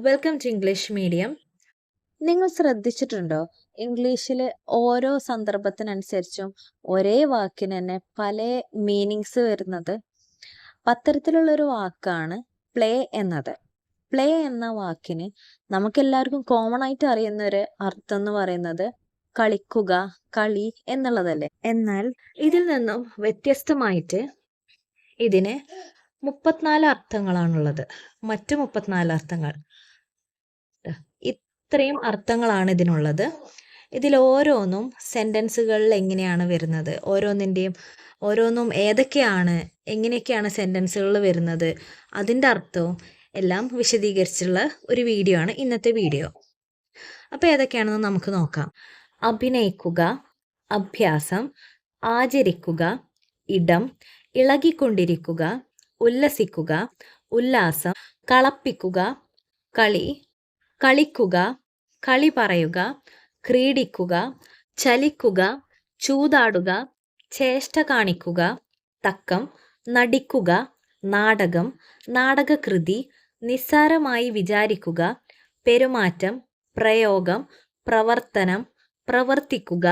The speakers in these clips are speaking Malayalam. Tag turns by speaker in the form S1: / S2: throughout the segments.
S1: Welcome to English medium. നിങ്ങൾ ശ്രദ്ധിച്ചിട്ടുണ്ടോ? ഇംഗ്ലീഷിൽ ഓരോ സന്ദർഭത്തിനനുസരിച്ചും ഒരേ വാക്കിന് തന്നെ പല മീനിങ്സ് വരുന്നത്. അത്തരത്തിലുള്ളൊരു വാക്കാണ് പ്ലേ എന്നത്. പ്ലേ എന്ന വാക്കിന് നമുക്കെല്ലാവർക്കും കോമൺ ആയിട്ട് അറിയുന്ന ഒരു അർത്ഥം എന്ന് പറയുന്നത് കളിക്കുക, കളി എന്നുള്ളതല്ലേ. എന്നാൽ ഇതിൽ നിന്നും വ്യത്യസ്തമായിട്ട് ഇതിന് 34 അർത്ഥങ്ങളാണുള്ളത്. മറ്റു 34 അർത്ഥങ്ങൾ, ഇത്രയും അർത്ഥങ്ങളാണ് ഇതിനുള്ളത്. ഇതിൽ ഓരോന്നും സെൻറ്റൻസുകളിൽ എങ്ങനെയാണ് വരുന്നത്, ഓരോന്നും ഏതൊക്കെയാണ്, എങ്ങനെയൊക്കെയാണ് സെൻറ്റൻസുകളിൽ വരുന്നത്, അതിൻ്റെ അർത്ഥവും എല്ലാം വിശദീകരിച്ചുള്ള ഒരു വീഡിയോ ആണ് ഇന്നത്തെ വീഡിയോ. അപ്പോൾ ഏതൊക്കെയാണെന്ന് നമുക്ക് നോക്കാം. അഭിനയിക്കുക, അഭ്യാസം, ആചരിക്കുക, ഇടം, ഇളകിക്കൊണ്ടിരിക്കുക, ഉല്ലസിക്കുക, ഉല്ലാസം, കളപ്പിക്കുക, കളി, കളിക്കുക, കളി പറയുക, ക്രീഡിക്കുക, ചലിക്കുക, ചൂതാടുക, ചേഷ്ട കാണിക്കുക, തക്കം, നടിക്കുക, നാടകം, നാടകകൃതി, നിസ്സാരമായി വിചാരിക്കുക, പെരുമാറ്റം, പ്രയോഗം, പ്രവർത്തനം, പ്രവർത്തിക്കുക,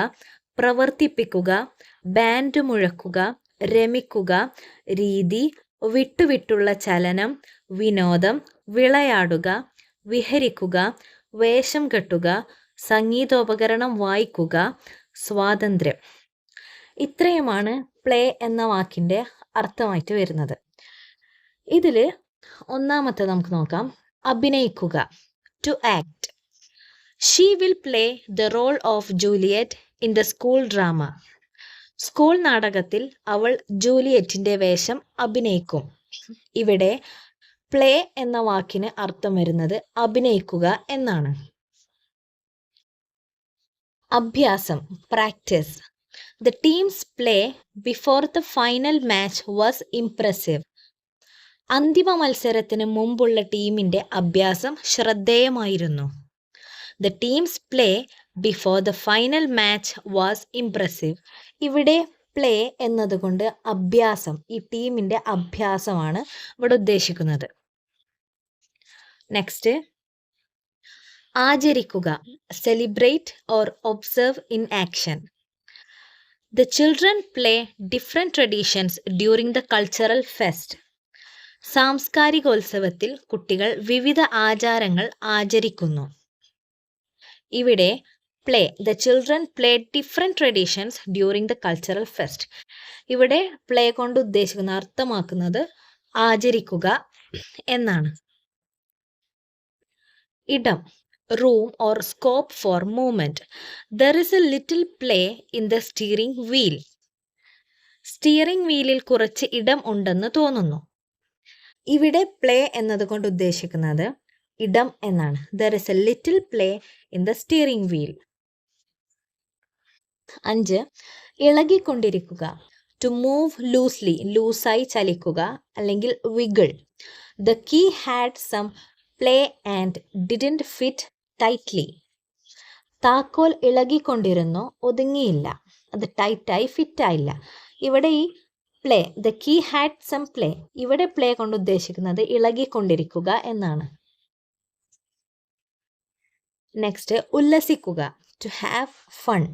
S1: പ്രവർത്തിപ്പിക്കുക, ബാൻഡ് മുഴക്കുക, രമിക്കുക, രീതി, വിട്ടുവിട്ടുള്ള ചലനം, വിനോദം, വിളയാടുക, വിഹരിക്കുക, വേഷം കെട്ടുക, സംഗീതോപകരണം വായിക്കുക, സ്വാതന്ത്ര്യം. ഇത്രയുമാണ് പ്ലേ എന്ന വാക്കിൻ്റെ അർത്ഥമായിട്ട് വരുന്നത്. ഇതിൽ ഒന്നാമത്തെ നമുക്ക് നോക്കാം. അഭിനയിക്കുക, to act. She will play the role of Juliet in the school drama. School നാടകത്തിൽ അവൾ ജൂലിയറ്റിൻ്റെ വേഷം അഭിനയിക്കും. ഇവിടെ പ്ലേ എന്ന വാക്കിന് അർത്ഥം വരുന്നത് അഭിനയിക്കുക എന്നാണ്. അഭ്യാസം, practice. The teams play before the final match was impressive. അന്തിമ മത്സരത്തിന് മുമ്പുള്ള ടീമിൻ്റെ അഭ്യാസം ശ്രദ്ധേയമായിരുന്നു. The teams play before the final match was impressive. ഇവിടെ പ്ലേ എന്നതുകൊണ്ട് അഭ്യാസം, ഈ ടീമിൻ്റെ അഭ്യാസമാണ് ഇവിടെ ഉദ്ദേശിക്കുന്നത്. നെക്സ്റ്റ്, ആചരിക്കുക, celebrate or observe in action. The children play different traditions during the cultural fest. സാംസ്കാരികോത്സവത്തിൽ കുട്ടികൾ വിവിധ ആചാരങ്ങൾ ആചരിക്കുന്നു. ഇവിടെ play, the children play different traditions during the cultural fest. ഇവിടെ പ്ലേ കൊണ്ട് ഉദ്ദേശിക്കുന്ന, അർത്ഥമാക്കുന്നത് ആചരിക്കുക എന്നാണ്. ഇടം, room or scope for movement. There is a little play in the steering wheel. Steering വീലിൽ കുറച്ച് ഇടം ഉണ്ടെന്ന് തോന്നുന്നു. ഇവിടെ പ്ലേ എന്നതുകൊണ്ട് ഉദ്ദേശിക്കുന്നത് ഇടം എന്നാണ്. There is a little play in the steering wheel. 5, ഇളകിക്കൊണ്ടിരിക്കുക, ടു മൂവ് ലൂസ്ലി, ലൂസായി ചലിക്കുക അല്ലെങ്കിൽ wiggle. The key had some play and didn't fit tightly. താക്കോൽ ഇളകിക്കൊണ്ടിരുന്നു, ഒതുങ്ങിയില്ല, അത് ടൈറ്റായി ഫിറ്റായില്ല. ഇവിടെ ഈ play, the key had some play, ഇവിടെ പ്ലേ കൊണ്ട് ഉദ്ദേശിക്കുന്നത് ഇളകിക്കൊണ്ടിരിക്കുക എന്നാണ്. നെക്സ്റ്റ്, ഉല്ലസിക്കുക, to have fun.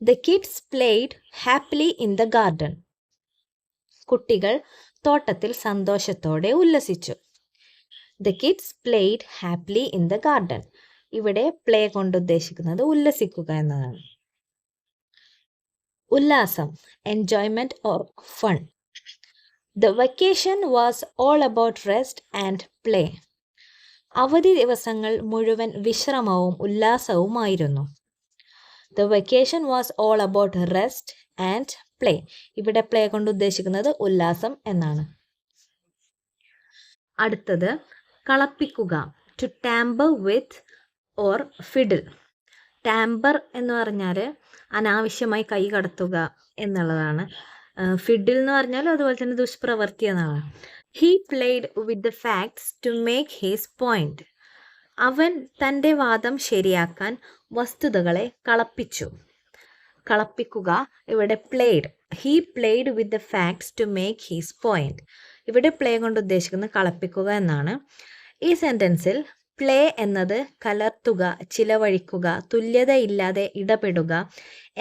S1: The kids played happily in the garden. കുട്ടികൾ തോട്ടത്തിൽ സന്തോഷത്തോടെ ഉല്ലസിച്ചു. The kids played happily in the garden. ഇവിടെ പ്ലേ കൊണ്ട് ഉദ്ദേശിക്കുന്നത് ഉല്ലസിക്കുക എന്നതാണ്. ഉല്ലാസം, enjoyment or fun. The vacation was all about rest and play. അവധി ദിവസങ്ങൾ മുഴുവൻ വിശ്രമവും ഉല്ലാസവുമായിരുന്നു. The vacation was all about rest and play. ഇവിടെ പ്ലേ കൊണ്ട് ഉദ്ദേശിക്കുന്നത് ഉല്ലാസം എന്നാണ്. അടുത്തത്, കളപ്പിക്കുക, to tamper with or fiddle. Tamper എന്ന് പറഞ്ഞാൽ അനാവശ്യമായി കൈ കടത്തുക എന്നുള്ളതാണ്. ഫിഡിൽ എന്ന് പറഞ്ഞാൽ അതുപോലെ തന്നെ ദുഷ്പ്രവൃത്തി എന്നാണ്. He played with the facts to make his point. അവൻ തൻ്റെ വാദം ശരിയാക്കാൻ വസ്തുതകളെ കളപ്പിച്ചു. കളപ്പിക്കുക, ഇവിടെ played. He played with the facts to make his point. ഇവിടെ പ്ലേ കൊണ്ട് ഉദ്ദേശിക്കുന്നത് കളപ്പിക്കുക എന്നാണ്. ഈ സെൻറ്റൻസിൽ പ്ലേ എന്നത് കലർത്തുക, ചിലവഴിക്കുക, തുല്യതയില്ലാതെ ഇടപെടുക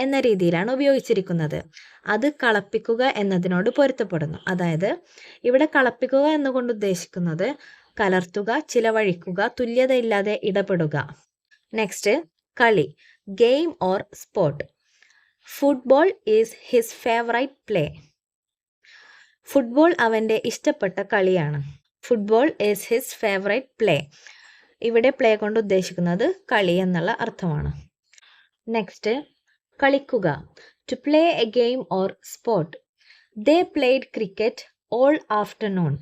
S1: എന്ന രീതിയിലാണ് ഉപയോഗിച്ചിരിക്കുന്നത്. അത് കളപ്പിക്കുക എന്നതിനോട് പൊരുത്തപ്പെടുന്നു. അതായത് ഇവിടെ കളപ്പിക്കുക എന്നുകൊണ്ട് ഉദ്ദേശിക്കുന്നത് കലർത്തുക, ചിലവഴിക്കുക, തുല്യതയില്ലാതെ ഇടപെടുക. നെക്സ്റ്റ്, കളി, game or sport. Football is his favourite play. Football അവൻ്റെ ഇഷ്ടപ്പെട്ട കളിയാണ്. Football is his favourite play. ഇവിടെ പ്ലേ കൊണ്ട് ഉദ്ദേശിക്കുന്നത് കളി എന്നുള്ള അർത്ഥമാണ്. നെക്സ്റ്റ്, കളിക്കുക, to play a game or sport. They played cricket all afternoon.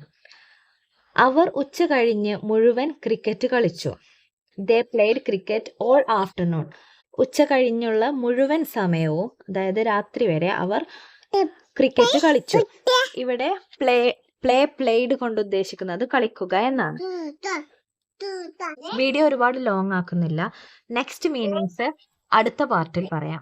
S1: അവർ ഉച്ച കഴിഞ്ഞ് മുഴുവൻ ക്രിക്കറ്റ് കളിച്ചു. They played cricket all afternoon. ഉച്ച കഴിഞ്ഞുള്ള മുഴുവൻ സമയവും, അതായത് രാത്രി വരെ അവർ ക്രിക്കറ്റ് കളിച്ചു. ഇവിടെ പ്ലേഡ് കൊണ്ട് ഉദ്ദേശിക്കുന്നത് കളിക്കുക എന്നാണ്. വീഡിയോ ഒരുപാട് ലോങ് ആക്കുന്നില്ല. നെക്സ്റ്റ് മീനിങ്സ് അടുത്ത പാർട്ടിൽ പറയാം.